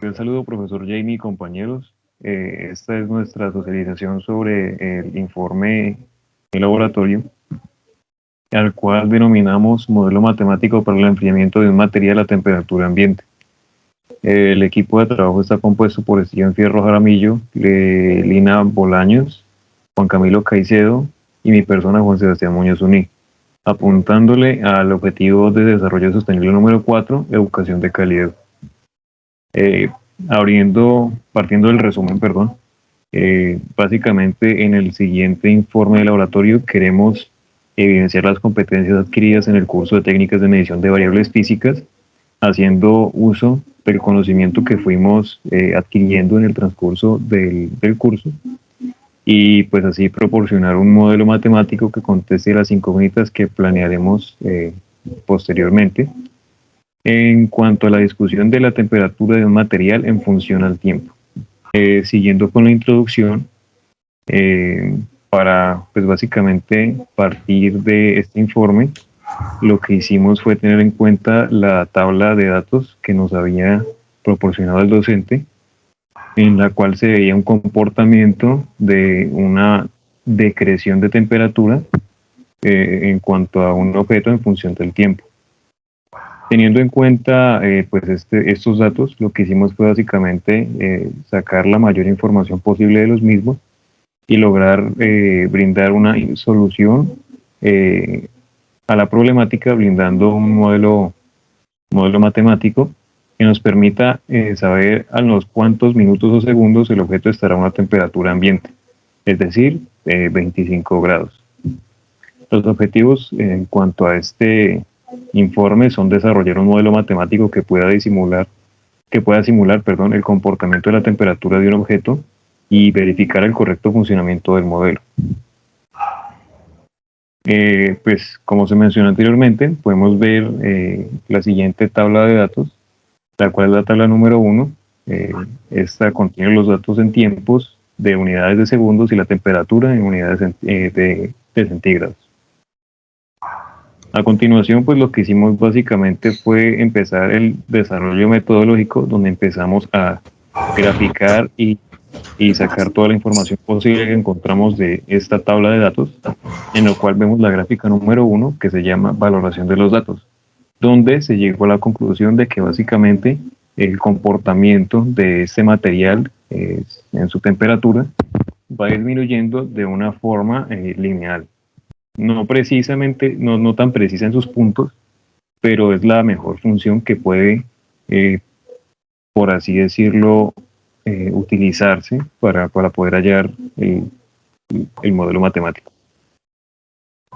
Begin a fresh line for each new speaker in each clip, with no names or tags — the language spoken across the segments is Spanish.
cordial saludo, profesor Jamie y compañeros. Esta es nuestra socialización sobre el informe de laboratorio, al cual denominamos modelo matemático para el enfriamiento de un material a temperatura ambiente. El equipo de trabajo está compuesto por Steven Fierro Jaramillo, Lina Bolaños, Juan Camilo Caicedo y mi persona Juan Sebastián Muñoz Uní, apuntándole al objetivo de desarrollo sostenible número 4, educación de calidad. Partiendo del resumen, perdón, básicamente en el siguiente informe de laboratorio queremos evidenciar las competencias adquiridas en el curso de técnicas de medición de variables físicas, haciendo uso del conocimiento que fuimos adquiriendo en el transcurso del curso, y pues así proporcionar un modelo matemático que conteste las incógnitas que planearemos posteriormente en cuanto a la discusión de la temperatura de un material en función al tiempo. Siguiendo con la introducción, para pues básicamente partir de este informe, lo que hicimos fue tener en cuenta la tabla de datos que nos había proporcionado el docente, en la cual se veía un comportamiento de una decreción de temperatura en cuanto a un objeto en función del tiempo. Teniendo en cuenta pues estos datos, lo que hicimos fue básicamente sacar la mayor información posible de los mismos y lograr brindar una solución a la problemática, brindando un modelo matemático que nos permita saber a los cuántos minutos o segundos el objeto estará a una temperatura ambiente, es decir, 25 grados. Los objetivos en cuanto a este informe son desarrollar un modelo matemático que pueda simular el comportamiento de la temperatura de un objeto y verificar el correcto funcionamiento del modelo. Pues como se mencionó anteriormente, podemos ver la siguiente tabla de datos, la cual es la tabla número 1. Esta contiene los datos en tiempos de unidades de segundos y la temperatura en unidades de centígrados. A continuación, pues lo que hicimos básicamente fue empezar el desarrollo metodológico, donde empezamos a graficar y sacar toda la información posible que encontramos de esta tabla de datos, en lo cual vemos la gráfica número 1, que se llama valoración de los datos, donde se llegó a la conclusión de que básicamente el comportamiento de este material en su temperatura va disminuyendo de una forma lineal. No precisamente, no tan precisa en sus puntos, pero es la mejor función que puede, por así decirlo, utilizarse para poder hallar el modelo matemático.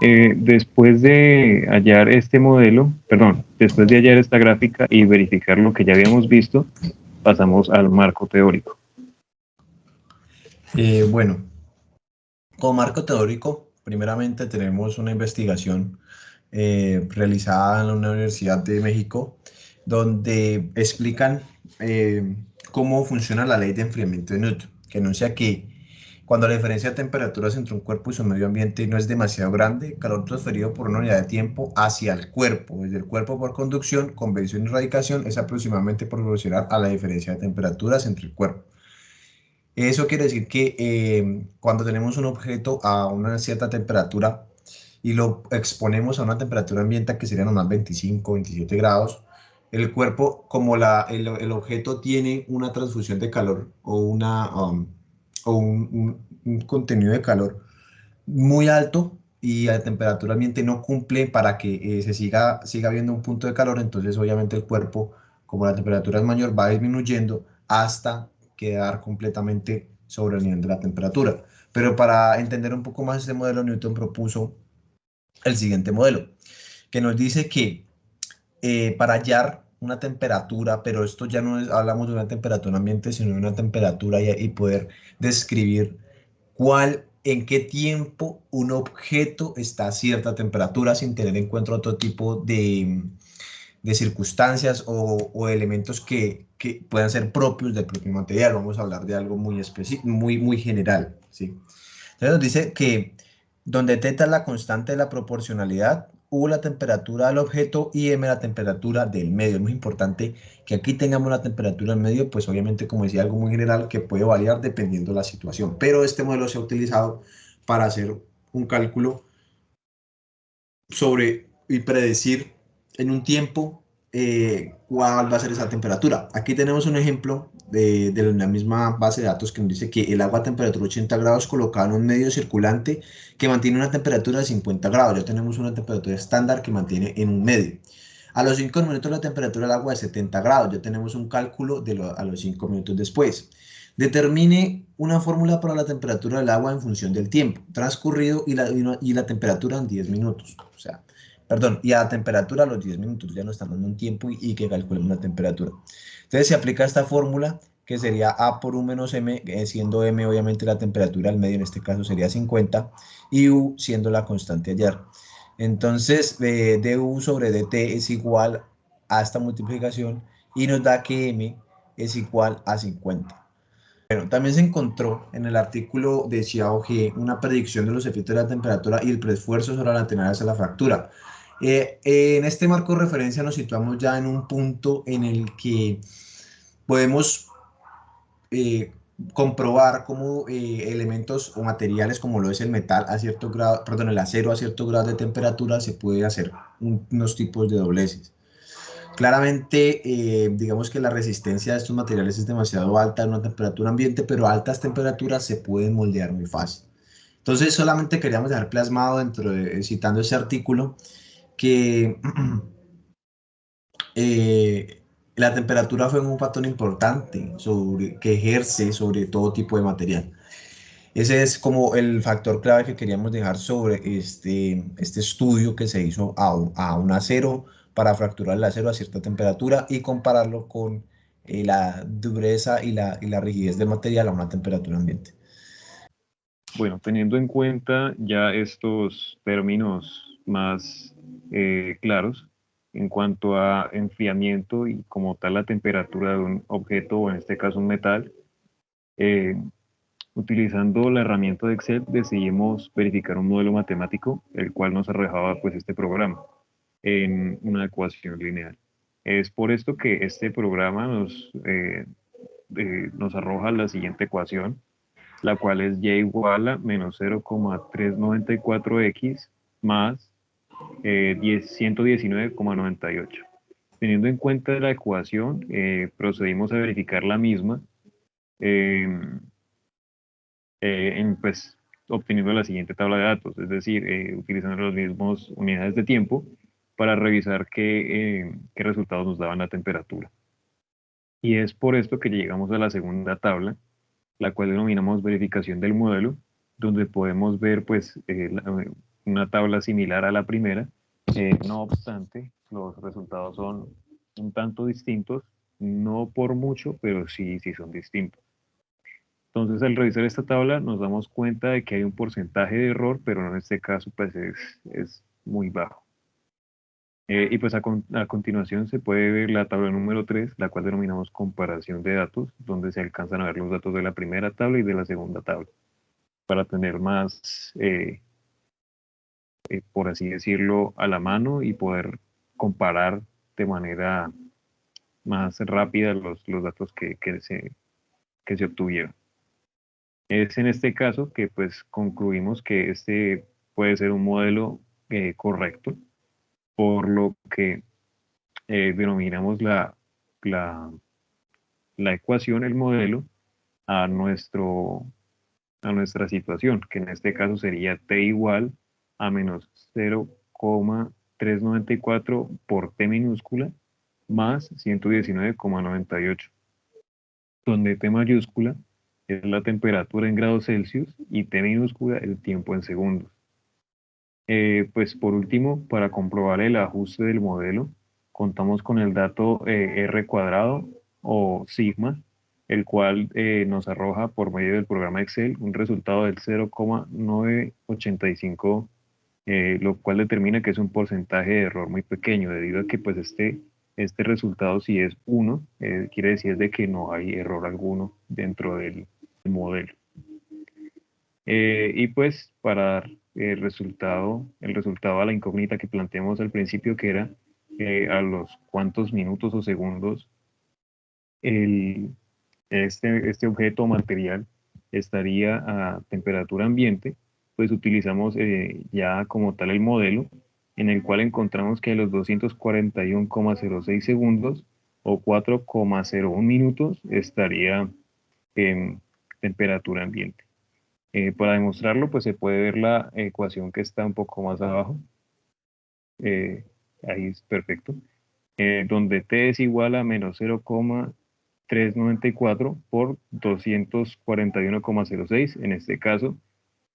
Después de hallar después de hallar esta gráfica y verificar lo que ya habíamos visto, pasamos al marco teórico.
Bueno, como marco teórico, primeramente tenemos una investigación realizada en la Universidad de México, donde explican cómo funciona la ley de enfriamiento de Newton, que enuncia que cuando la diferencia de temperaturas entre un cuerpo y su medio ambiente no es demasiado grande, calor transferido por una unidad de tiempo hacia el cuerpo, desde el cuerpo por conducción, convección y radicación, es aproximadamente proporcional a la diferencia de temperaturas entre el cuerpo. Eso quiere decir que cuando tenemos un objeto a una cierta temperatura y lo exponemos a una temperatura ambiente que serían unos 25, 27 grados, el cuerpo, como el objeto tiene una transfusión de calor o, un contenido de calor muy alto y a temperatura ambiente no cumple para que siga habiendo un punto de calor, entonces obviamente el cuerpo, como la temperatura es mayor, va disminuyendo hasta quedar completamente sobre el nivel de la temperatura. Pero para entender un poco más este modelo, Newton propuso el siguiente modelo, que nos dice que para hallar una temperatura, pero esto ya no hablamos de una temperatura ambiente, sino de una temperatura y poder describir en qué tiempo un objeto está a cierta temperatura sin tener en cuenta otro tipo de circunstancias o elementos que puedan ser propios del propio material. Vamos a hablar de algo muy específico, muy general, ¿sí? Entonces nos dice que donde teta la constante de la proporcionalidad, U la temperatura del objeto y M la temperatura del medio. Es muy importante que aquí tengamos la temperatura del medio, pues obviamente, como decía, algo muy general que puede variar dependiendo de la situación. Pero este modelo se ha utilizado para hacer un cálculo sobre y predecir en un tiempo cuál va a ser esa temperatura. Aquí tenemos un ejemplo de la misma base de datos que nos dice que el agua a temperatura 80 grados colocada en un medio circulante que mantiene una temperatura de 50 grados. Ya tenemos una temperatura estándar que mantiene en un medio. A los 5 minutos la temperatura del agua es 70 grados. Ya tenemos un cálculo a los 5 minutos después. Determine una fórmula para la temperatura del agua en función del tiempo transcurrido y la temperatura en 10 minutos. O sea, perdón, y a la temperatura a los 10 minutos. Ya nos están dando un tiempo y que calculemos la temperatura. Entonces se aplica esta fórmula que sería A por U menos M, siendo M obviamente la temperatura al medio, en este caso sería 50, y U siendo la constante ayer. Entonces, du sobre dt es igual a esta multiplicación y nos da que M es igual a 50. Bueno, también se encontró en el artículo de Xiao He una predicción de los efectos de la temperatura y el preesfuerzo sobre la tenacia de la fractura. En este marco de referencia nos situamos ya en un punto en el que podemos eh, comprobar cómo elementos o materiales como lo es el metal a cierto grado, perdón, el acero a cierto grado de temperatura se puede hacer unos tipos de dobleces. Claramente, digamos que la resistencia de estos materiales es demasiado alta en una temperatura ambiente, pero a altas temperaturas se pueden moldear muy fácil. Entonces, solamente queríamos dejar plasmado citando ese artículo, que la temperatura fue un factor importante que ejerce sobre todo tipo de material. Ese es como el factor clave que queríamos dejar sobre este estudio que se hizo a un acero para fracturar el acero a cierta temperatura y compararlo con la dureza y la rigidez del material a una temperatura ambiente.
Bueno, teniendo en cuenta ya estos términos más claros en cuanto a enfriamiento y como tal la temperatura de un objeto o en este caso un metal, eh, utilizando la herramienta de Excel decidimos verificar un modelo matemático, el cual nos arrojaba pues este programa en una ecuación lineal. Es por esto que este programa nos arroja la siguiente ecuación, la cual es y igual a menos 0,394x más 119,98. Teniendo en cuenta la ecuación, procedimos a verificar la misma, eh, pues obteniendo la siguiente tabla de datos, es decir, utilizando las mismas unidades de tiempo para revisar qué resultados nos daban la temperatura. Y es por esto que llegamos a la segunda tabla, la cual denominamos verificación del modelo, donde podemos ver pues una tabla similar a la primera. No obstante, los resultados son un tanto distintos, no por mucho, pero sí son distintos. Entonces, al revisar esta tabla, nos damos cuenta de que hay un porcentaje de error, pero en este caso pues es muy bajo. Y pues a continuación se puede ver la tabla número 3, la cual denominamos comparación de datos, donde se alcanzan a ver los datos de la primera tabla y de la segunda tabla, para tener más, por así decirlo, a la mano y poder comparar de manera más rápida los datos que se obtuvieron. Es en este caso que pues concluimos que este puede ser un modelo correcto, por lo que denominamos la, la ecuación, el modelo, a, a nuestra situación, que en este caso sería t igual a menos 0,394 por t minúscula más 119,98, donde t mayúscula es la temperatura en grados Celsius y t minúscula el tiempo en segundos. Pues por último, para comprobar el ajuste del modelo, contamos con el dato R cuadrado o sigma, el cual nos arroja por medio del programa Excel un resultado del 0,985, lo cual determina que es un porcentaje de error muy pequeño, debido a que pues este resultado si es 1, quiere decir de que no hay error alguno dentro del modelo. Y pues para dar el resultado a la incógnita que planteamos al principio, que era a los cuántos minutos o segundos este objeto material estaría a temperatura ambiente, pues utilizamos ya como tal el modelo, en el cual encontramos que a los 241,06 segundos o 4,01 minutos estaría en temperatura ambiente. Para demostrarlo, pues se puede ver la ecuación que está un poco más abajo. Ahí es perfecto. Donde t es igual a menos 0,394 por 241,06. En este caso,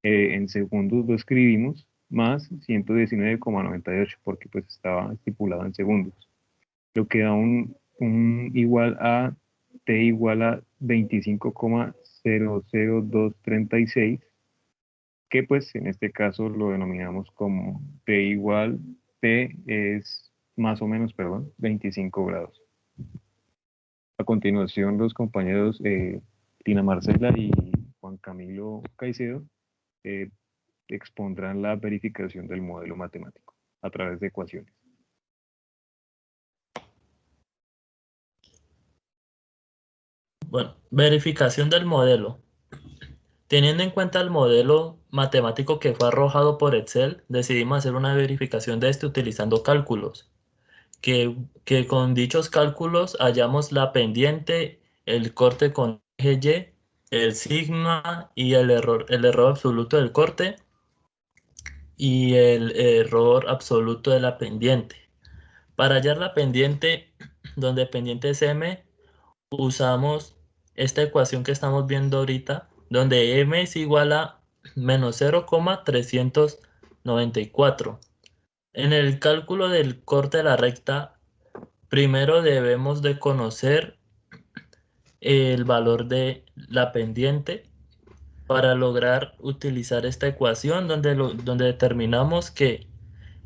en segundos lo escribimos más 119,98 porque pues estaba estipulado en segundos. Lo que da un igual a t igual a 25,00236, que pues en este caso lo denominamos como t es más o menos, perdón, 25 grados. A continuación, los compañeros Tina Marcela y Juan Camilo Caicedo expondrán la verificación del modelo matemático a través de ecuaciones.
Bueno, verificación del modelo. Teniendo en cuenta el modelo matemático que fue arrojado por Excel, decidimos hacer una verificación de este utilizando cálculos. Que con dichos cálculos hallamos la pendiente, el corte con eje Y, el sigma y el error absoluto del corte y el error absoluto de la pendiente. Para hallar la pendiente, donde pendiente es m, usamos esta ecuación que estamos viendo ahorita, donde m es igual a menos 0,394. En el cálculo del corte de la recta, primero debemos de conocer el valor de la pendiente para lograr utilizar esta ecuación donde determinamos que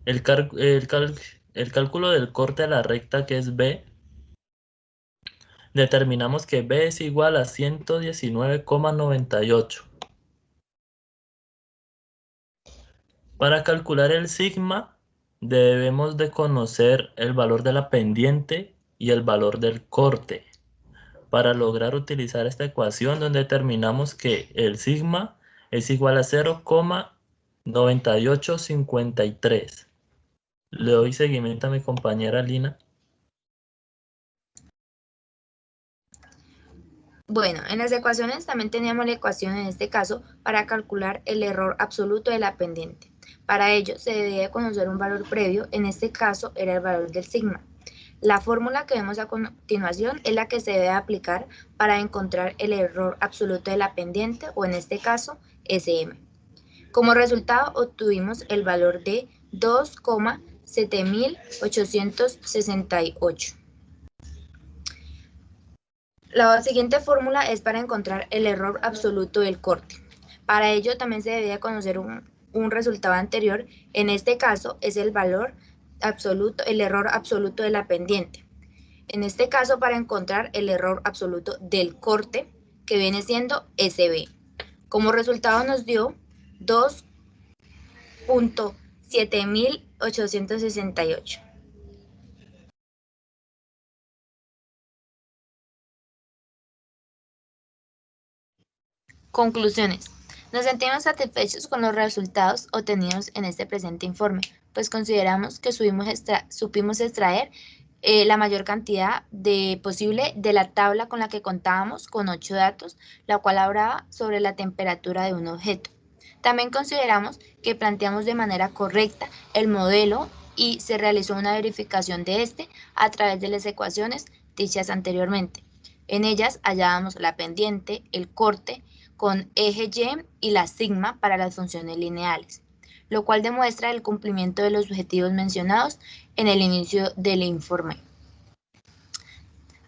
el cálculo del corte de la recta, que es b, determinamos que b es igual a 119,98. Para calcular el sigma, debemos de conocer el valor de la pendiente y el valor del corte, para lograr utilizar esta ecuación donde determinamos que el sigma es igual a 0,9853. Le doy seguimiento a mi compañera Lina.
Bueno, en las ecuaciones también teníamos la ecuación en este caso para calcular el error absoluto de la pendiente. Para ello se debía conocer un valor previo, en este caso era el valor del sigma. La fórmula que vemos a continuación es la que se debe aplicar para encontrar el error absoluto de la pendiente, o en este caso SM. Como resultado obtuvimos el valor de 2,7868. La siguiente fórmula es para encontrar el error absoluto del corte. Para ello también se debía conocer un resultado anterior, en este caso es el valor absoluto, el error absoluto de la pendiente. En este caso, para encontrar el error absoluto del corte, que viene siendo SB. Como resultado nos dio 2,7868. Conclusiones. Nos sentimos satisfechos con los resultados obtenidos en este presente informe, pues consideramos que supimos extraer la mayor cantidad posible de la tabla con la que contábamos, con 8 datos, la cual hablaba sobre la temperatura de un objeto. También consideramos que planteamos de manera correcta el modelo y se realizó una verificación de este a través de las ecuaciones dichas anteriormente. En ellas hallábamos la pendiente, el corte con eje Y y la sigma para las funciones lineales, lo cual demuestra el cumplimiento de los objetivos mencionados en el inicio del informe.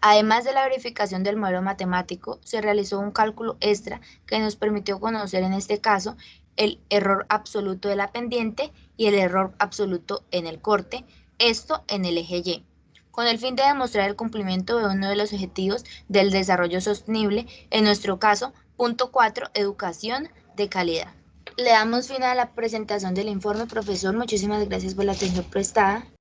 Además de la verificación del modelo matemático, se realizó un cálculo extra que nos permitió conocer en este caso el error absoluto de la pendiente y el error absoluto en el corte, esto en el eje Y, con el fin de demostrar el cumplimiento de uno de los objetivos del desarrollo sostenible, en nuestro caso, punto 4, educación de calidad. le damos fin a la presentación del informe, profesor. Muchísimas gracias por la atención prestada.